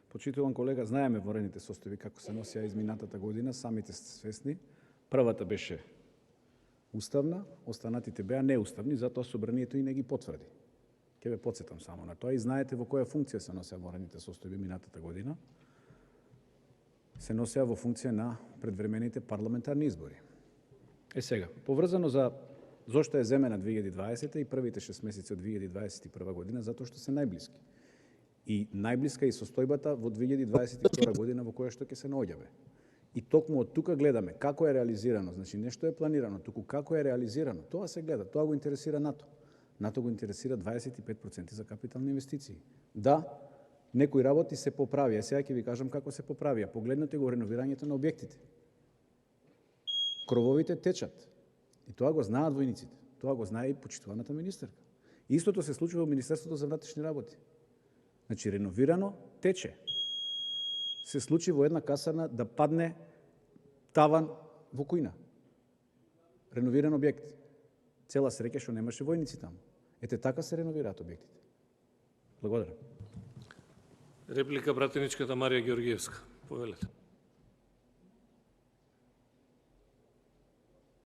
Почитуван колега, знаеме ворените состојби како се носеа изминатата година, самите сте свесни. Првата беше уставна, останатите беа неуставни, затоа собранието и не ги потврди. Ќе ве потсетам само на тоа и знаете во која функција се носеа ворените состојби минатата година. Се носеа во функција на предвремените парламентарни избори. Сега, поврзано за зошто е земена 2020 и првите 6 месеци од 2021 година, затоа што се најблиски. И најблиска и состојбата во 2022 година во која што ќе се наоѓаме. И токму од тука гледаме како е реализирано, значи нешто е планирано, туку како е реализирано, тоа се гледа, тоа го интересира НАТО. НАТО го интересира 25% за капитални инвестиции. Да, некои работи се поправија, сега ќе ви кажам како се поправија. Погледнете го реновирањето на објектите. Крововите течат. И тоа го знаат војниците. Тоа го знае и почитуваната министерка. Истото се случува во Министерството за внатрешни работи. Значи, реновирано тече. Се случи во една касарна да падне таван во кујна. Реновиран објект. Цела среќа што немаше војници таму. Ете така се реновираат објектите. Благодарам. Реплика пратеничката Марија Георгиевска. Повелете.